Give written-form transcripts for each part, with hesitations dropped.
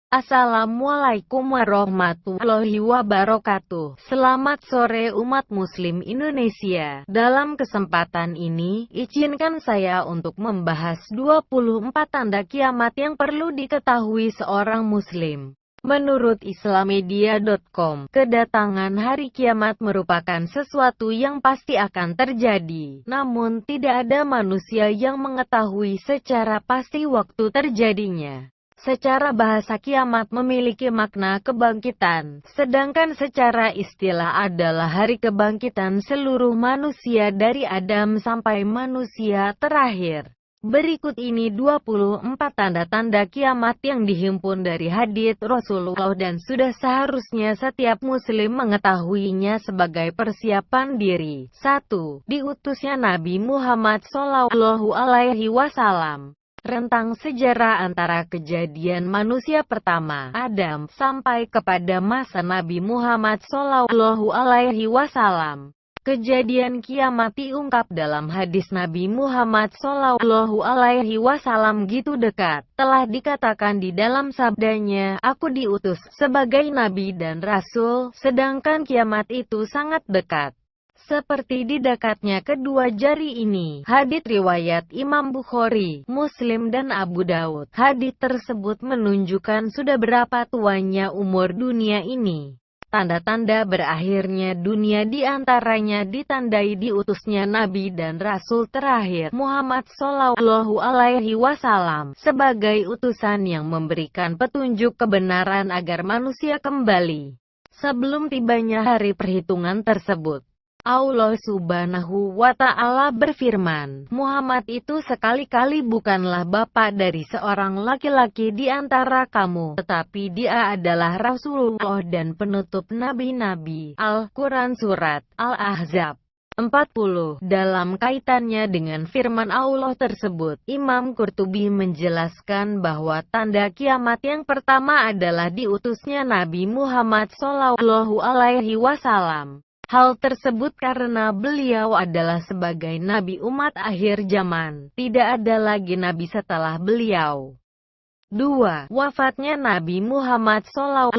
Assalamualaikum warahmatullahi wabarakatuh. Selamat sore umat muslim Indonesia. Dalam kesempatan ini, izinkan saya untuk membahas 24 tanda kiamat yang perlu diketahui seorang muslim. Menurut Islamedia.com, kedatangan hari kiamat merupakan sesuatu yang pasti akan terjadi. Namun tidak ada manusia yang mengetahui secara pasti waktu terjadinya. Secara bahasa kiamat memiliki makna kebangkitan, sedangkan secara istilah adalah hari kebangkitan seluruh manusia dari Adam sampai manusia terakhir. Berikut ini 24 tanda-tanda kiamat yang dihimpun dari hadits Rasulullah dan sudah seharusnya setiap muslim mengetahuinya sebagai persiapan diri. 1. Diutusnya Nabi Muhammad SAW. Rentang sejarah antara kejadian manusia pertama, Adam, sampai kepada masa Nabi Muhammad SAW. Kejadian kiamat diungkap dalam hadis Nabi Muhammad SAW gitu dekat. Telah dikatakan di dalam sabdanya, aku diutus sebagai Nabi dan Rasul, sedangkan kiamat itu sangat dekat. Seperti di dekatnya kedua jari ini. Hadits riwayat Imam Bukhari, Muslim dan Abu Daud. Hadits tersebut menunjukkan sudah berapa tuanya umur dunia ini. Tanda-tanda berakhirnya dunia diantaranya ditandai diutusnya Nabi dan Rasul terakhir Muhammad SAW sebagai utusan yang memberikan petunjuk kebenaran agar manusia kembali. Sebelum tibanya hari perhitungan tersebut, Allah Subhanahu wa Ta'ala berfirman, Muhammad itu sekali-kali bukanlah bapak dari seorang laki-laki di antara kamu, tetapi dia adalah Rasulullah dan penutup nabi-nabi. Al-Quran Surat Al-Ahzab 40. Dalam kaitannya dengan firman Allah tersebut, Imam Qurtubi menjelaskan bahwa tanda kiamat yang pertama adalah diutusnya Nabi Muhammad SAW. Hal tersebut karena beliau adalah sebagai nabi umat akhir zaman. Tidak ada lagi nabi setelah beliau. 2. Wafatnya Nabi Muhammad SAW.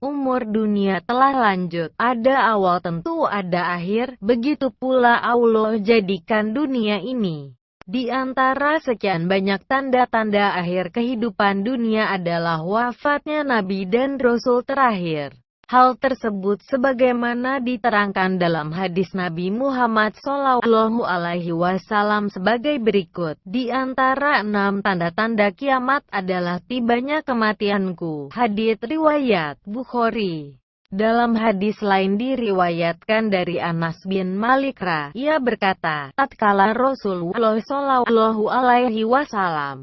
Umur dunia telah lanjut. Ada awal tentu ada akhir. Begitu pula Allah jadikan dunia ini. Di antara sekian banyak tanda-tanda akhir kehidupan dunia adalah wafatnya Nabi dan Rasul terakhir. Hal tersebut sebagaimana diterangkan dalam hadis Nabi Muhammad SAW sebagai berikut. Di antara 6 tanda-tanda kiamat adalah tibanya kematianku. Hadits riwayat Bukhari. Dalam hadis lain diriwayatkan dari Anas bin Malik ia berkata, tatkala Rasulullah SAW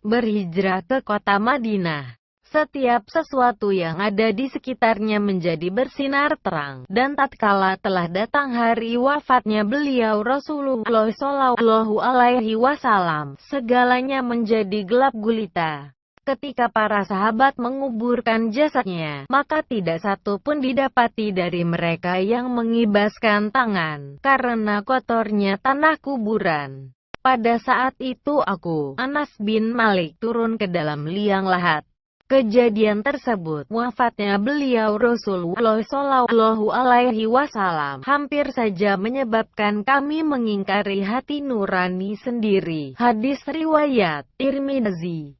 berhijrah ke kota Madinah, setiap sesuatu yang ada di sekitarnya menjadi bersinar terang, dan tatkala telah datang hari wafatnya beliau Rasulullah SAW, segalanya menjadi gelap gulita. Ketika para sahabat menguburkan jasadnya, maka tidak satu pun didapati dari mereka yang mengibaskan tangan, karena kotornya tanah kuburan. Pada saat itu aku, Anas bin Malik, turun ke dalam liang lahat. Kejadian tersebut, wafatnya beliau Rasulullah SAW, hampir saja menyebabkan kami mengingkari hati nurani sendiri. Hadis riwayat Tirmidzi.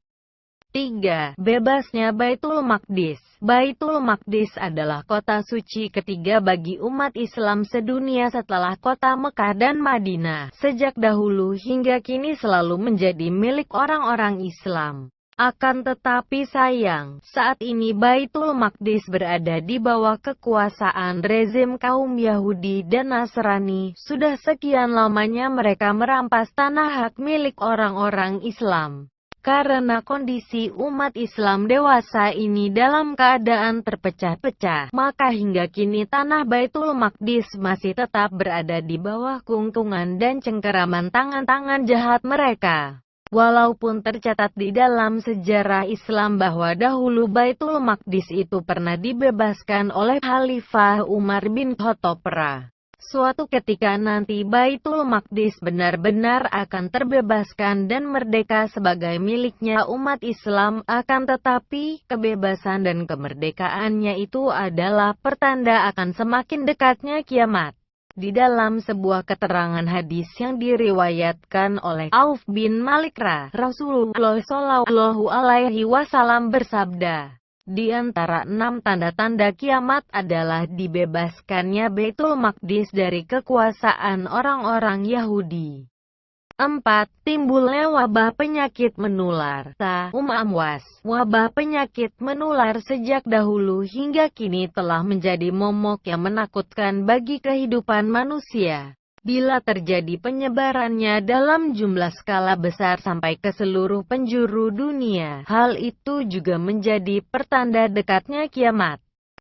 3. Bebasnya Baitul Maqdis. Baitul Maqdis adalah kota suci ketiga bagi umat Islam sedunia setelah kota Mekah dan Madinah. Sejak dahulu hingga kini selalu menjadi milik orang-orang Islam. Akan tetapi sayang, saat ini Baitul Maqdis berada di bawah kekuasaan rezim kaum Yahudi dan Nasrani. Sudah sekian lamanya mereka merampas tanah hak milik orang-orang Islam. Karena kondisi umat Islam dewasa ini dalam keadaan terpecah-pecah, maka hingga kini tanah Baitul Maqdis masih tetap berada di bawah kungkungan dan cengkeraman tangan-tangan jahat mereka. Walaupun tercatat di dalam sejarah Islam bahwa dahulu Baitul Maqdis itu pernah dibebaskan oleh Khalifah Umar bin Khattab. Suatu ketika nanti Baitul Maqdis benar-benar akan terbebaskan dan merdeka sebagai miliknya umat Islam, akan tetapi kebebasan dan kemerdekaannya itu adalah pertanda akan semakin dekatnya kiamat. Di dalam sebuah keterangan hadis yang diriwayatkan oleh Auf bin Malik Rasulullah Shallallahu Alaihi Wasallam bersabda, di antara 6 tanda-tanda kiamat adalah dibebaskannya Baitul Maqdis dari kekuasaan orang-orang Yahudi. 4. Timbulnya wabah penyakit menular. Amwas. Wabah penyakit menular sejak dahulu hingga kini telah menjadi momok yang menakutkan bagi kehidupan manusia. Bila terjadi penyebarannya dalam jumlah skala besar sampai ke seluruh penjuru dunia, hal itu juga menjadi pertanda dekatnya kiamat.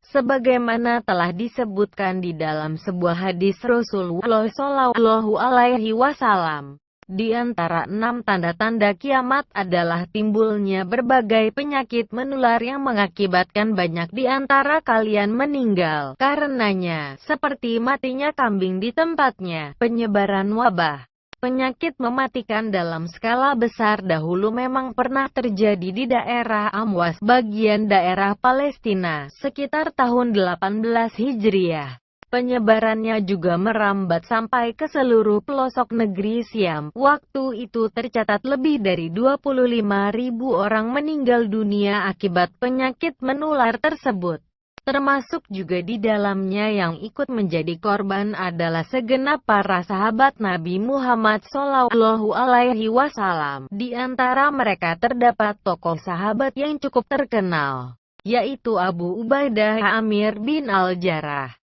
Sebagaimana telah disebutkan di dalam sebuah hadis Rasulullah Shallallahu Alaihi Wasallam, di antara 6 tanda-tanda kiamat adalah timbulnya berbagai penyakit menular yang mengakibatkan banyak di antara kalian meninggal karenanya, seperti matinya kambing di tempatnya. Penyebaran wabah penyakit mematikan dalam skala besar dahulu memang pernah terjadi di daerah Amwas, bagian daerah Palestina, sekitar tahun 18 Hijriah. Penyebarannya juga merambat sampai ke seluruh pelosok negeri Syam. Waktu itu tercatat lebih dari 25.000 orang meninggal dunia akibat penyakit menular tersebut. Termasuk juga di dalamnya yang ikut menjadi korban adalah segenap para sahabat Nabi Muhammad Shallallahu Alaihi Wasallam. Di antara mereka terdapat tokoh sahabat yang cukup terkenal, yaitu Abu Ubaidah Amir bin Al-Jarrah.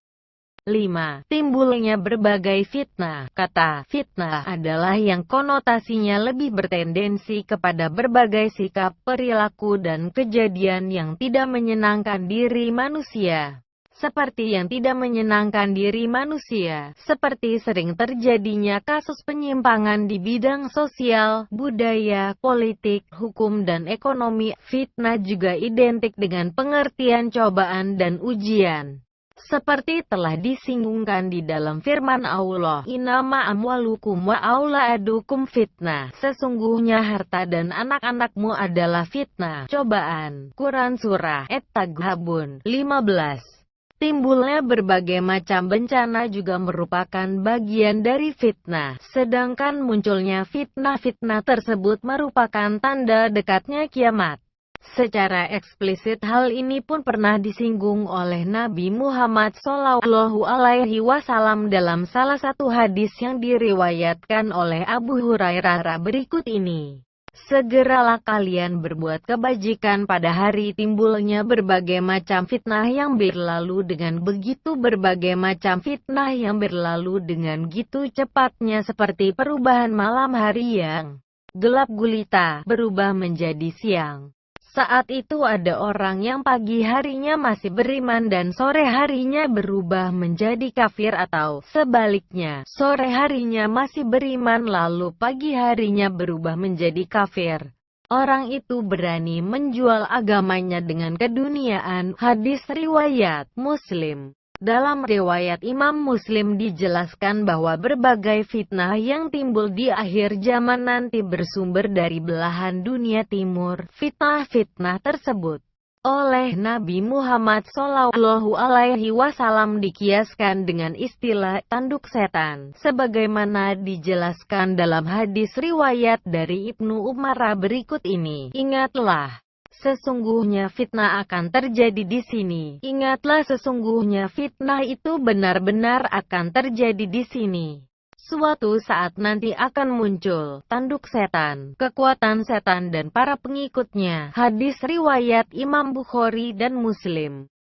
5. Timbulnya berbagai fitnah. Kata fitnah adalah yang konotasinya lebih bertendensi kepada berbagai sikap, perilaku dan kejadian yang tidak menyenangkan diri manusia. Seperti yang tidak menyenangkan diri manusia, seperti sering terjadinya kasus penyimpangan di bidang sosial, budaya, politik, hukum dan ekonomi. Fitnah juga identik dengan pengertian cobaan dan ujian. Seperti telah disinggungkan di dalam firman Allah, Innama amwalukum wa auladukum fitnah. Sesungguhnya harta dan anak-anakmu adalah fitnah, cobaan. Quran Surah At-Taghabun 15. Timbulnya berbagai macam bencana juga merupakan bagian dari fitnah. Sedangkan munculnya fitnah-fitnah tersebut merupakan tanda dekatnya kiamat. Secara eksplisit hal ini pun pernah disinggung oleh Nabi Muhammad Shallallahu Alaihi Wasallam dalam salah satu hadis yang diriwayatkan oleh Abu Hurairah berikut ini. Segeralah kalian berbuat kebajikan pada hari timbulnya berbagai macam fitnah yang berlalu dengan begitu berbagai macam fitnah yang berlalu dengan gitu cepatnya seperti perubahan malam hari yang gelap gulita berubah menjadi siang. Saat itu ada orang yang pagi harinya masih beriman dan sore harinya berubah menjadi kafir, atau sebaliknya, sore harinya masih beriman lalu pagi harinya berubah menjadi kafir. Orang itu berani menjual agamanya dengan keduniaan. Hadis riwayat Muslim. Dalam riwayat Imam Muslim dijelaskan bahwa berbagai fitnah yang timbul di akhir zaman nanti bersumber dari belahan dunia timur. Fitnah-fitnah tersebut oleh Nabi Muhammad Shallallahu Alaihi Wasallam dikiaskan dengan istilah tanduk setan, sebagaimana dijelaskan dalam hadis riwayat dari Ibnu Umar berikut ini. Ingatlah, sesungguhnya fitnah akan terjadi di sini. Ingatlah, sesungguhnya fitnah itu benar-benar akan terjadi di sini. Suatu saat nanti akan muncul tanduk setan, kekuatan setan dan para pengikutnya. Hadis riwayat Imam Bukhari dan Muslim.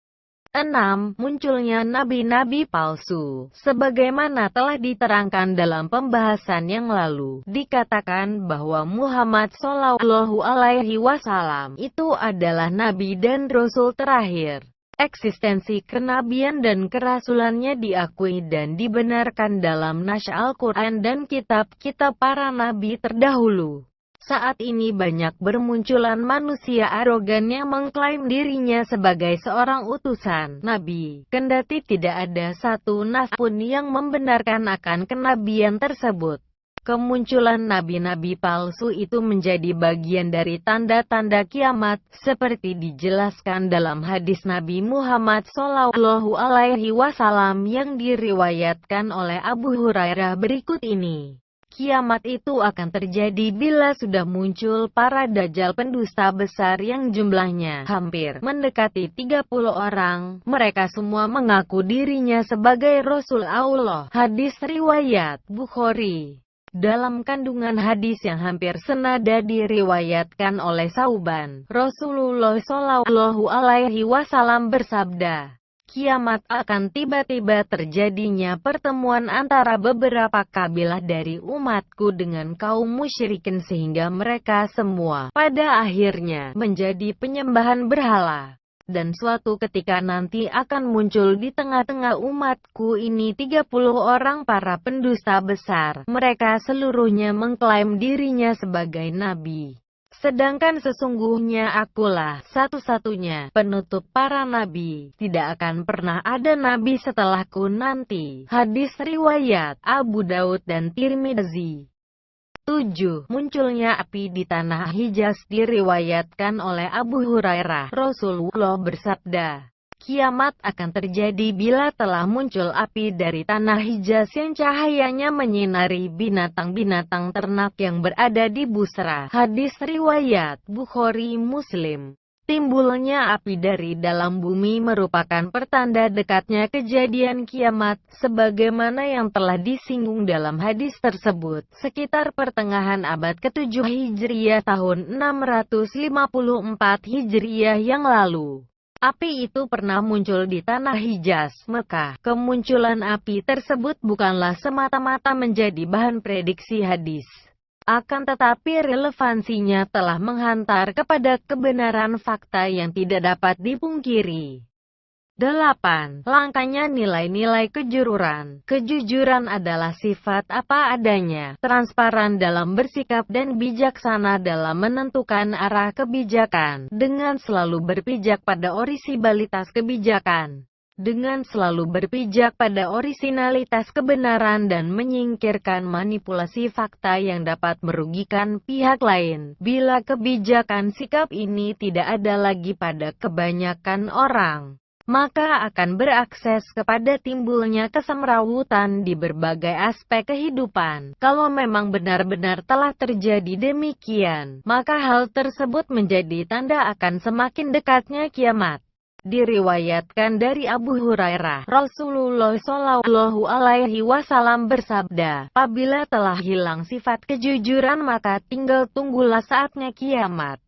6. Munculnya nabi-nabi palsu. Sebagaimana telah diterangkan dalam pembahasan yang lalu, dikatakan bahwa Muhammad Shallallahu Alaihi Wasallam itu adalah nabi dan rasul terakhir. Eksistensi kenabian dan kerasulannya diakui dan dibenarkan dalam nas Al-Quran dan kitab-kitab para nabi terdahulu. Saat ini banyak bermunculan manusia arogan yang mengklaim dirinya sebagai seorang utusan Nabi, kendati tidak ada satu nas pun yang membenarkan akan kenabian tersebut. Kemunculan nabi-nabi palsu itu menjadi bagian dari tanda-tanda kiamat, seperti dijelaskan dalam hadis Nabi Muhammad SAW yang diriwayatkan oleh Abu Hurairah berikut ini. Kiamat itu akan terjadi bila sudah muncul para dajjal pendusta besar yang jumlahnya hampir mendekati 30 orang. Mereka semua mengaku dirinya sebagai Rasul Allah. Hadis riwayat Bukhari. Dalam kandungan hadis yang hampir senada diriwayatkan oleh Sauban, Rasulullah SAW bersabda, kiamat akan tiba-tiba terjadinya pertemuan antara beberapa kabilah dari umatku dengan kaum musyrikin sehingga mereka semua pada akhirnya menjadi penyembahan berhala. Dan suatu ketika nanti akan muncul di tengah-tengah umatku ini 30 orang para pendusta besar. Mereka seluruhnya mengklaim dirinya sebagai nabi. Sedangkan sesungguhnya akulah satu-satunya penutup para nabi. Tidak akan pernah ada nabi setelahku nanti. Hadis riwayat Abu Daud dan Tirmidzi. 7. Munculnya api di tanah Hijaz diriwayatkan oleh Abu Hurairah. Rasulullah bersabda, kiamat akan terjadi bila telah muncul api dari tanah Hijaz yang cahayanya menyinari binatang-binatang ternak yang berada di Busra. Hadis riwayat Bukhari Muslim. Timbulnya api dari dalam bumi merupakan pertanda dekatnya kejadian kiamat, sebagaimana yang telah disinggung dalam hadis tersebut. Sekitar pertengahan abad ke-7 Hijriah tahun 654 Hijriah yang lalu, api itu pernah muncul di tanah Hijaz, Mekah. Kemunculan api tersebut bukanlah semata-mata menjadi bahan prediksi hadis. Akan tetapi relevansinya telah menghantar kepada kebenaran fakta yang tidak dapat dipungkiri. 8. Langkanya nilai-nilai kejujuran. Kejujuran adalah sifat apa adanya, transparan dalam bersikap dan bijaksana dalam menentukan arah kebijakan, dengan selalu berpijak pada orisinalitas kebijakan. Dengan selalu berpijak pada orisinalitas kebenaran dan menyingkirkan manipulasi fakta yang dapat merugikan pihak lain. Bila kebijakan sikap ini tidak ada lagi pada kebanyakan orang, maka akan berakses kepada timbulnya kesemrawutan di berbagai aspek kehidupan. Kalau memang benar-benar telah terjadi demikian, maka hal tersebut menjadi tanda akan semakin dekatnya kiamat. Diriwayatkan dari Abu Hurairah, Rasulullah SAW bersabda, apabila telah hilang sifat kejujuran maka tinggal tunggulah saatnya kiamat.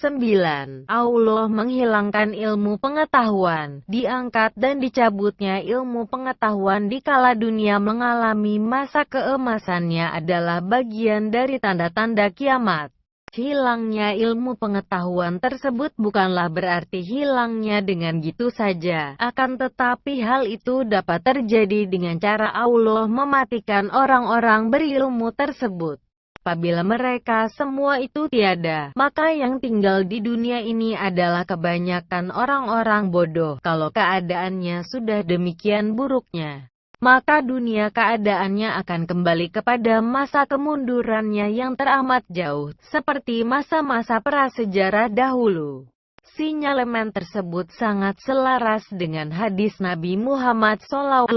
9. Allah menghilangkan ilmu pengetahuan, diangkat dan dicabutnya ilmu pengetahuan di kala dunia mengalami masa keemasannya adalah bagian dari tanda-tanda kiamat. Hilangnya ilmu pengetahuan tersebut bukanlah berarti hilangnya dengan gitu saja, akan tetapi hal itu dapat terjadi dengan cara Allah mematikan orang-orang berilmu tersebut. Apabila mereka semua itu tiada, maka yang tinggal di dunia ini adalah kebanyakan orang-orang bodoh. Kalau keadaannya sudah demikian buruknya, maka dunia keadaannya akan kembali kepada masa kemundurannya yang teramat jauh, seperti masa-masa prasejarah dahulu. Sinyalemen tersebut sangat selaras dengan hadis Nabi Muhammad SAW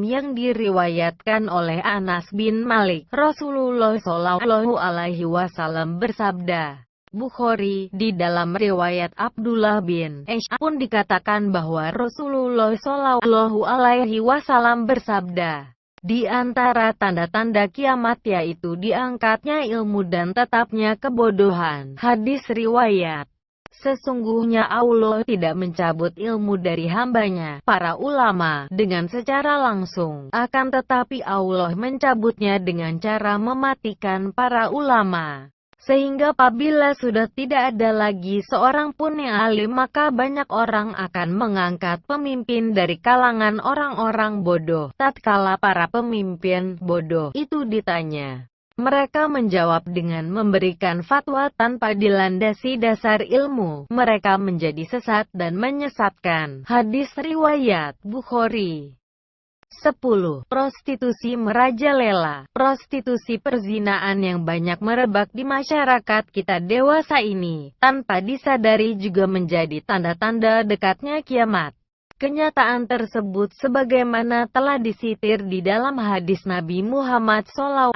yang diriwayatkan oleh Anas bin Malik. Rasulullah SAW bersabda, Bukhari, di dalam riwayat Abdullah bin Aisyah pun dikatakan bahwa Rasulullah SAW bersabda, di antara tanda-tanda kiamat yaitu diangkatnya ilmu dan tetapnya kebodohan. Hadis riwayat. Sesungguhnya Allah tidak mencabut ilmu dari hambanya, para ulama, dengan secara langsung. Akan tetapi Allah mencabutnya dengan cara mematikan para ulama. Sehingga apabila sudah tidak ada lagi seorang pun yang alim, maka banyak orang akan mengangkat pemimpin dari kalangan orang-orang bodoh. Tatkala para pemimpin bodoh itu ditanya, Mereka menjawab dengan memberikan fatwa tanpa dilandasi dasar ilmu. Mereka menjadi sesat dan menyesatkan. Hadis riwayat Bukhari. 10. Prostitusi merajalela. Prostitusi perzinaan yang banyak merebak di masyarakat kita dewasa ini, tanpa disadari juga menjadi tanda-tanda dekatnya kiamat. Kenyataan tersebut sebagaimana telah disitir di dalam hadis Nabi Muhammad SAW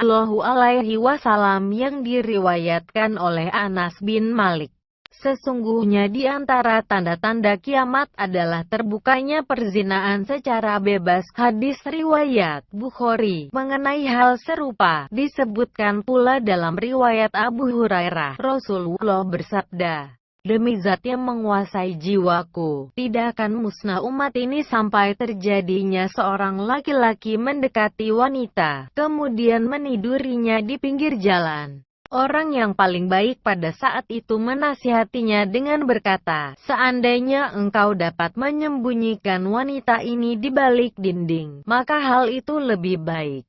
yang diriwayatkan oleh Anas bin Malik. Sesungguhnya di antara tanda-tanda kiamat adalah terbukanya perzinaan secara bebas. Hadis riwayat Bukhari. Mengenai hal serupa, disebutkan pula dalam riwayat Abu Hurairah, Rasulullah bersabda, "Demi zat yang menguasai jiwaku, tidak akan musnah umat ini sampai terjadinya seorang laki-laki mendekati wanita, kemudian menidurinya di pinggir jalan. Orang yang paling baik pada saat itu menasihatinya dengan berkata, seandainya engkau dapat menyembunyikan wanita ini di balik dinding, maka hal itu lebih baik."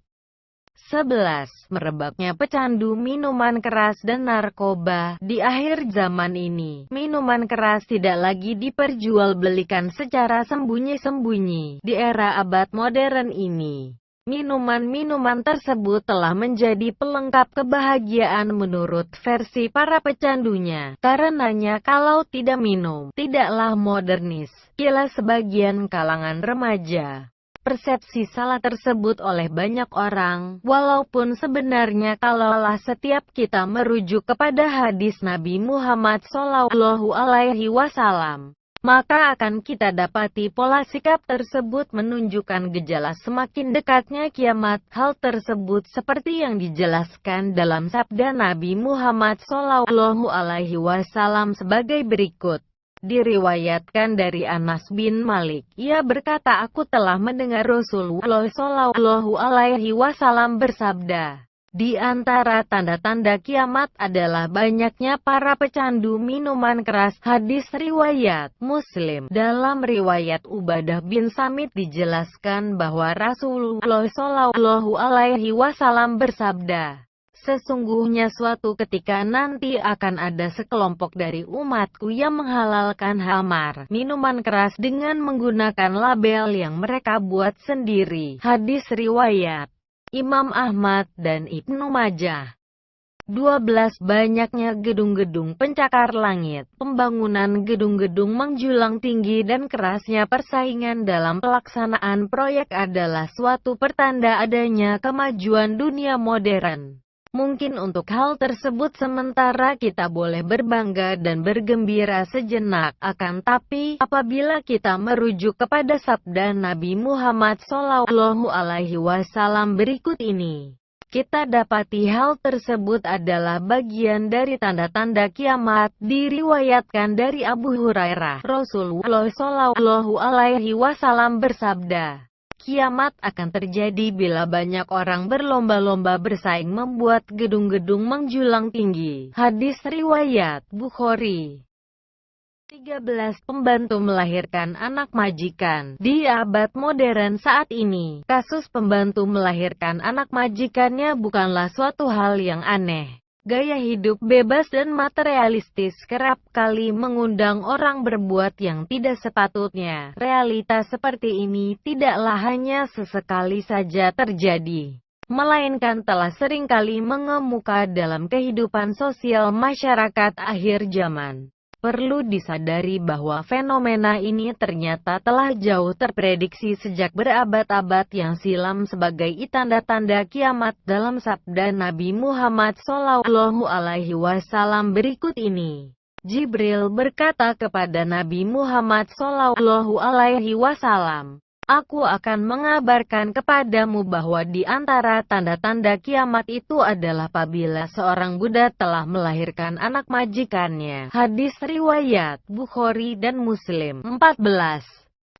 11. Merebaknya pecandu minuman keras dan narkoba. Di akhir zaman ini, minuman keras tidak lagi diperjualbelikan secara sembunyi-sembunyi. Di era abad modern ini, minuman-minuman tersebut telah menjadi pelengkap kebahagiaan menurut versi para pecandunya. Karenanya kalau tidak minum, tidaklah modernis, kila sebagian kalangan remaja. Persepsi salah tersebut oleh banyak orang, walaupun sebenarnya kalaulah setiap kita merujuk kepada hadis Nabi Muhammad SAW, maka akan kita dapati pola sikap tersebut menunjukkan gejala semakin dekatnya kiamat. Hal tersebut seperti yang dijelaskan dalam sabda Nabi Muhammad SAW sebagai berikut. Diriwayatkan dari Anas bin Malik, ia berkata, "Aku telah mendengar Rasulullah SAW bersabda, di antara tanda-tanda kiamat adalah banyaknya para pecandu minuman keras." Hadis riwayat Muslim. Dalam riwayat Ubadah bin Samit dijelaskan bahwa Rasulullah SAW bersabda, "Sesungguhnya suatu ketika nanti akan ada sekelompok dari umatku yang menghalalkan khamar, minuman keras dengan menggunakan label yang mereka buat sendiri." Hadis riwayat Imam Ahmad dan Ibnu Majah. 12. Banyaknya gedung-gedung pencakar langit. Pembangunan gedung-gedung menjulang tinggi dan kerasnya persaingan dalam pelaksanaan proyek adalah suatu pertanda adanya kemajuan dunia modern. Mungkin untuk hal tersebut sementara kita boleh berbangga dan bergembira sejenak, akan tapi apabila kita merujuk kepada sabda Nabi Muhammad SAW berikut ini, kita dapati hal tersebut adalah bagian dari tanda-tanda kiamat. Diriwayatkan dari Abu Hurairah, Rasulullah SAW bersabda, "Kiamat akan terjadi bila banyak orang berlomba-lomba bersaing membuat gedung-gedung menjulang tinggi." Hadis riwayat Bukhari. 13. Pembantu melahirkan anak majikan. Di abad modern saat ini, kasus pembantu melahirkan anak majikannya bukanlah suatu hal yang aneh. Gaya hidup bebas dan materialistis kerap kali mengundang orang berbuat yang tidak sepatutnya. Realitas seperti ini tidaklah hanya sesekali saja terjadi, melainkan telah seringkali mengemuka dalam kehidupan sosial masyarakat akhir zaman. Perlu disadari bahwa fenomena ini ternyata telah jauh terprediksi sejak berabad-abad yang silam sebagai tanda-tanda kiamat. Dalam sabda Nabi Muhammad SAW berikut ini, Jibril berkata kepada Nabi Muhammad SAW, "Aku akan mengabarkan kepadamu bahwa di antara tanda-tanda kiamat itu adalah apabila seorang budak telah melahirkan anak majikannya." Hadis riwayat Bukhari dan Muslim. 14.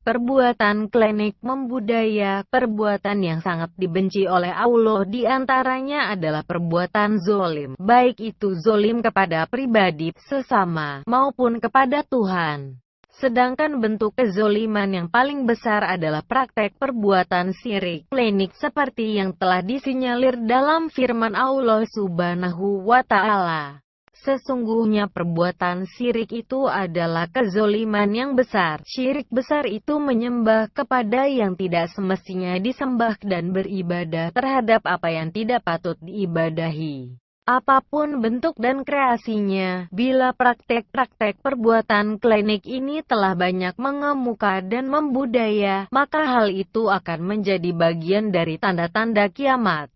Perbuatan klinik membudaya. Perbuatan yang sangat dibenci oleh Allah di antaranya adalah perbuatan zolim, baik itu zolim kepada pribadi, sesama, maupun kepada Tuhan. Sedangkan bentuk kezoliman yang paling besar adalah praktek perbuatan syirik klinik seperti yang telah disinyalir dalam firman Allah Subhanahu wa Ta'ala. Sesungguhnya perbuatan syirik itu adalah kezoliman yang besar. Syirik besar itu menyembah kepada yang tidak semestinya disembah dan beribadah terhadap apa yang tidak patut diibadahi. Apapun bentuk dan kreasinya, bila praktek-praktek perbuatan klinik ini telah banyak mengemuka dan membudaya, maka hal itu akan menjadi bagian dari tanda-tanda kiamat.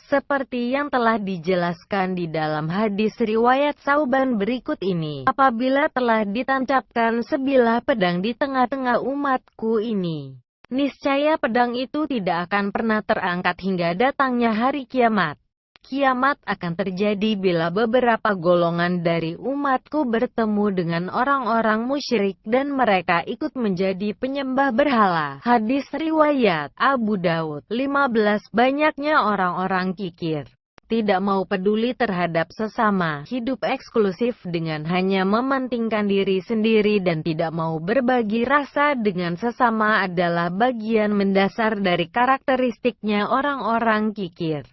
Seperti yang telah dijelaskan di dalam hadis riwayat Sauban berikut ini, apabila telah ditancapkan sebilah pedang di tengah-tengah umatku ini, niscaya pedang itu tidak akan pernah terangkat hingga datangnya hari kiamat. Kiamat akan terjadi bila beberapa golongan dari umatku bertemu dengan orang-orang musyrik dan mereka ikut menjadi penyembah berhala. Hadis riwayat Abu Daud. 15. Banyaknya orang-orang kikir, tidak mau peduli terhadap sesama, hidup eksklusif dengan hanya mementingkan diri sendiri dan tidak mau berbagi rasa dengan sesama adalah bagian mendasar dari karakteristiknya orang-orang kikir.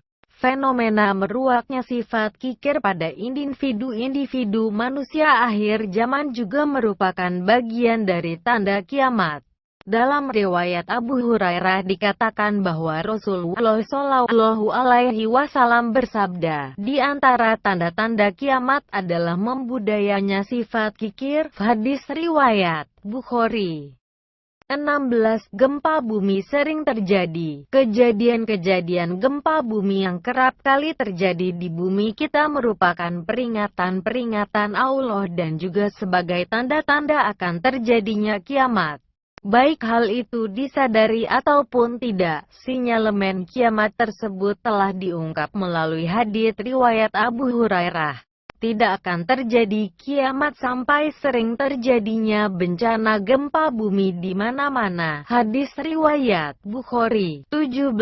Fenomena meruaknya sifat kikir pada individu-individu manusia akhir zaman juga merupakan bagian dari tanda kiamat. Dalam riwayat Abu Hurairah dikatakan bahwa Rasulullah Shallallahu Alaihi Wasallam bersabda, di antara tanda-tanda kiamat adalah membudayanya sifat kikir. Hadis riwayat Bukhari. 16. Gempa bumi sering terjadi. Kejadian-kejadian gempa bumi yang kerap kali terjadi di bumi kita merupakan peringatan-peringatan Allah dan juga sebagai tanda-tanda akan terjadinya kiamat. Baik hal itu disadari ataupun tidak, sinyalemen kiamat tersebut telah diungkap melalui hadits riwayat Abu Hurairah. Tidak akan terjadi kiamat sampai sering terjadinya bencana gempa bumi di mana-mana. Hadis riwayat Bukhari. 17.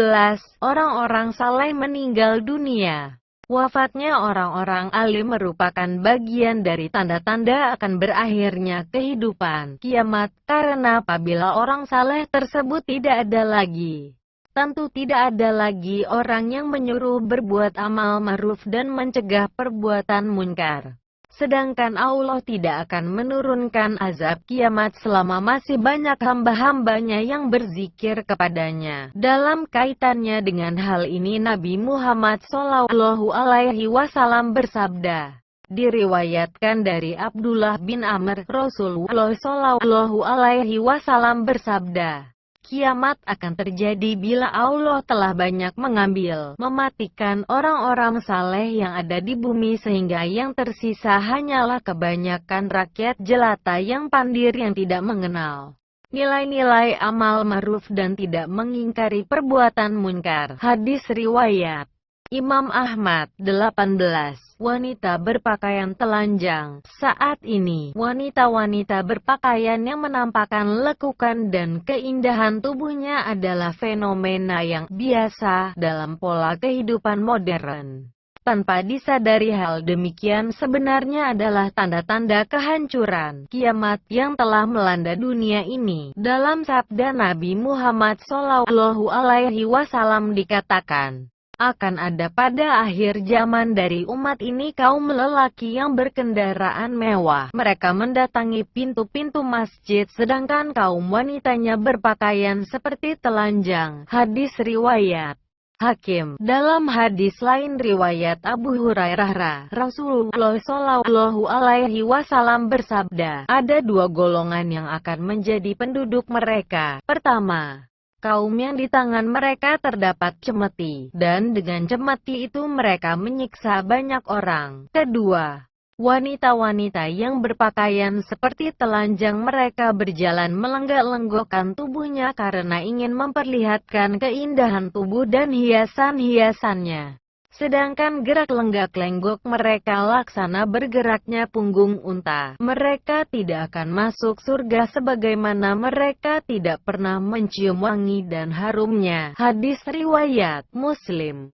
Orang-orang saleh meninggal dunia. Wafatnya orang-orang alim merupakan bagian dari tanda-tanda akan berakhirnya kehidupan kiamat, karena apabila orang saleh tersebut tidak ada lagi, tentu tidak ada lagi orang yang menyuruh berbuat amal ma'ruf dan mencegah perbuatan munkar. Sedangkan Allah tidak akan menurunkan azab kiamat selama masih banyak hamba-hambanya yang berzikir kepadanya. Dalam kaitannya dengan hal ini Nabi Muhammad Shallallahu Alaihi Wasallam bersabda, diriwayatkan dari Abdullah bin Amr, Rasulullah Shallallahu Alaihi Wasallam bersabda, kiamat akan terjadi bila Allah telah banyak mematikan orang-orang saleh yang ada di bumi sehingga yang tersisa hanyalah kebanyakan rakyat jelata yang pandir yang tidak mengenal nilai-nilai amal ma'ruf dan tidak mengingkari perbuatan munkar. Hadis riwayat Imam Ahmad. 18. Wanita berpakaian telanjang. Saat ini, wanita-wanita berpakaian yang menampakkan lekukan dan keindahan tubuhnya adalah fenomena yang biasa dalam pola kehidupan modern. Tanpa disadari hal demikian sebenarnya adalah tanda-tanda kehancuran kiamat yang telah melanda dunia ini. Dalam sabda Nabi Muhammad Shallallahu Alaihi Wasallam dikatakan, akan ada pada akhir zaman dari umat ini kaum lelaki yang berkendaraan mewah. Mereka mendatangi pintu-pintu masjid sedangkan kaum wanitanya berpakaian seperti telanjang. Hadis riwayat Hakim. Dalam hadis lain riwayat Abu Hurairah, Rasulullah Shallallahu Alaihi Wasallam bersabda, ada dua golongan yang akan menjadi penduduk mereka. Pertama, kaum yang di tangan mereka terdapat cemeti, dan dengan cemeti itu mereka menyiksa banyak orang. Kedua, wanita-wanita yang berpakaian seperti telanjang, mereka berjalan melenggak-lenggokkan tubuhnya karena ingin memperlihatkan keindahan tubuh dan hiasan-hiasannya. Sedangkan gerak lenggak-lenggok mereka laksana bergeraknya punggung unta. Mereka tidak akan masuk surga sebagaimana mereka tidak pernah mencium wangi dan harumnya. Hadis riwayat Muslim.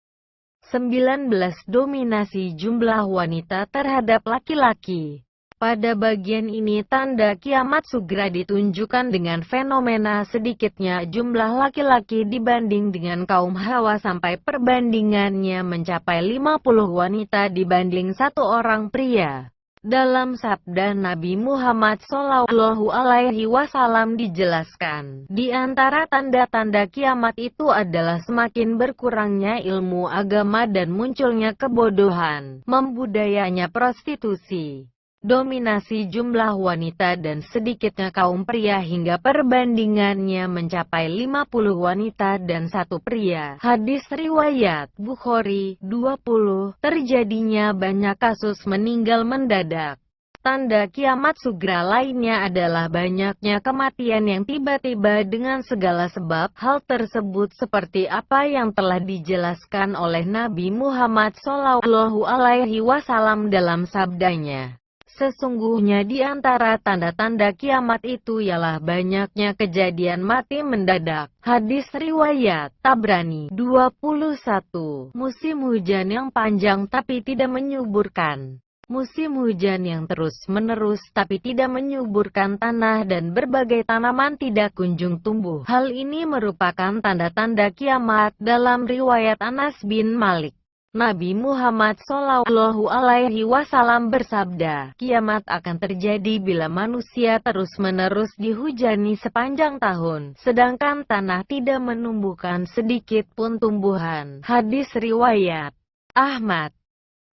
19. Dominasi jumlah wanita terhadap laki-laki. Pada bagian ini tanda kiamat segera ditunjukkan dengan fenomena sedikitnya jumlah laki-laki dibanding dengan kaum Hawa sampai perbandingannya mencapai 50 wanita dibanding satu orang pria. Dalam sabda Nabi Muhammad Shallallahu Alaihi Wasallam dijelaskan, di antara tanda-tanda kiamat itu adalah semakin berkurangnya ilmu agama dan munculnya kebodohan, membudayanya prostitusi, dominasi jumlah wanita dan sedikitnya kaum pria hingga perbandingannya mencapai 50 wanita dan satu pria. Hadis riwayat Bukhari 20. Terjadinya banyak kasus meninggal mendadak. Tanda kiamat segera lainnya adalah banyaknya kematian yang tiba-tiba dengan segala sebab. Hal tersebut seperti apa yang telah dijelaskan oleh Nabi Muhammad Shallallahu Alaihi Wasallam dalam sabdanya. Sesungguhnya di antara tanda-tanda kiamat itu ialah banyaknya kejadian mati mendadak. Hadis riwayat Tabrani 21. Musim hujan yang panjang tapi tidak menyuburkan. Musim hujan yang terus-menerus tapi tidak menyuburkan tanah dan berbagai tanaman tidak kunjung tumbuh. Hal ini merupakan tanda-tanda kiamat. Dalam riwayat Anas bin Malik, Nabi Muhammad Shallallahu Alaihi Wasallam bersabda, kiamat akan terjadi bila manusia terus-menerus dihujani sepanjang tahun, sedangkan tanah tidak menumbuhkan sedikit pun tumbuhan. Hadis riwayat Ahmad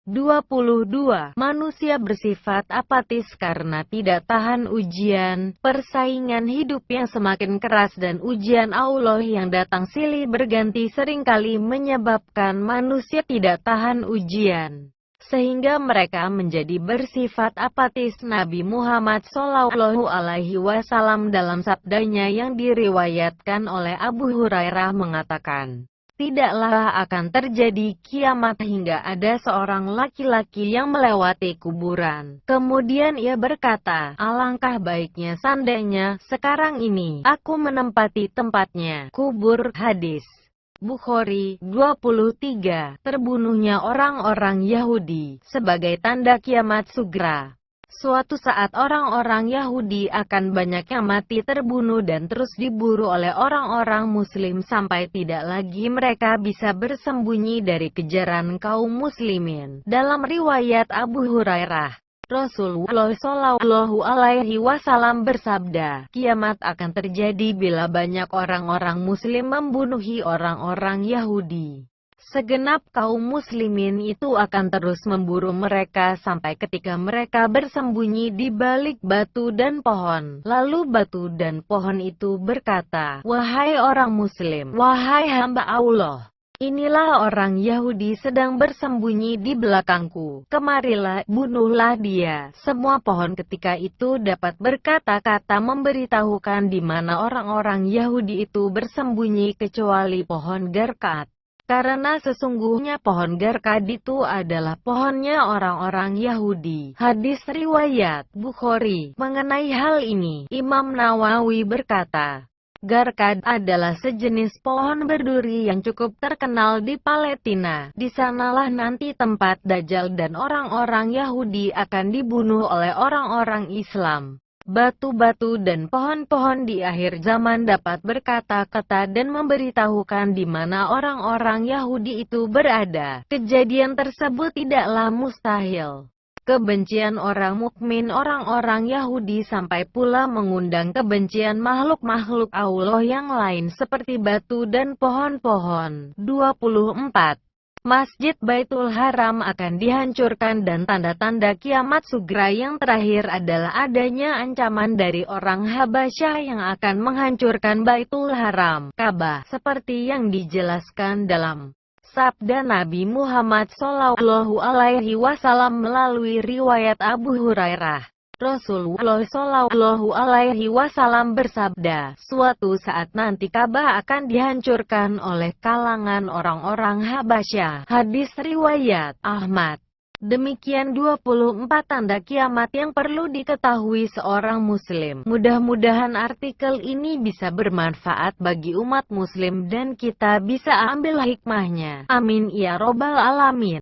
22. Manusia bersifat apatis karena tidak tahan ujian, persaingan hidup yang semakin keras dan ujian Allah yang datang silih berganti seringkali menyebabkan manusia tidak tahan ujian, sehingga mereka menjadi bersifat apatis. Nabi Muhammad Shallallahu Alaihi Wasallam dalam sabdanya yang diriwayatkan oleh Abu Hurairah mengatakan, tidaklah akan terjadi kiamat hingga ada seorang laki-laki yang melewati kuburan. Kemudian ia berkata, alangkah baiknya seandainya sekarang ini aku menempati tempatnya. Kubur. Hadis Bukhari 23. Terbunuhnya orang-orang Yahudi sebagai tanda kiamat segera. Suatu saat orang-orang Yahudi akan banyak yang mati terbunuh dan terus diburu oleh orang-orang Muslim sampai tidak lagi mereka bisa bersembunyi dari kejaran kaum Muslimin. Dalam riwayat Abu Hurairah, Rasulullah Shallallahu Alaihi Wasallam bersabda, kiamat akan terjadi bila banyak orang-orang Muslim membunuhi orang-orang Yahudi. Segenap kaum muslimin itu akan terus memburu mereka sampai ketika mereka bersembunyi di balik batu dan pohon. Lalu batu dan pohon itu berkata, wahai orang muslim, wahai hamba Allah, inilah orang Yahudi sedang bersembunyi di belakangku. Kemarilah, bunuhlah dia. Semua pohon ketika itu dapat berkata-kata memberitahukan di mana orang-orang Yahudi itu bersembunyi kecuali pohon Garkat. Karena sesungguhnya pohon Garkat itu adalah pohonnya orang-orang Yahudi. Hadis riwayat Bukhari. Mengenai hal ini, Imam Nawawi berkata, Garkat adalah sejenis pohon berduri yang cukup terkenal di Palestina. Di sanalah nanti tempat Dajjal dan orang-orang Yahudi akan dibunuh oleh orang-orang Islam. Batu-batu dan pohon-pohon di akhir zaman dapat berkata-kata dan memberitahukan di mana orang-orang Yahudi itu berada. Kejadian tersebut tidaklah mustahil. Kebencian orang mukmin orang-orang Yahudi sampai pula mengundang kebencian makhluk-makhluk Allah yang lain seperti batu dan pohon-pohon. 24. Masjid Baitul Haram akan dihancurkan dan tanda-tanda kiamat segera yang terakhir adalah adanya ancaman dari orang Habasyah yang akan menghancurkan Baitul Haram, Ka'bah, seperti yang dijelaskan dalam sabda Nabi Muhammad Shallallahu Alaihi Wasallam melalui riwayat Abu Hurairah. Rasulullah Shallallahu Alaihi Wasallam bersabda, suatu saat nanti Ka'bah akan dihancurkan oleh kalangan orang-orang Habasyah. Hadis riwayat Ahmad. Demikian 24 tanda kiamat yang perlu diketahui seorang muslim. Mudah-mudahan artikel ini bisa bermanfaat bagi umat muslim dan kita bisa ambil hikmahnya. Amin ya robbal alamin.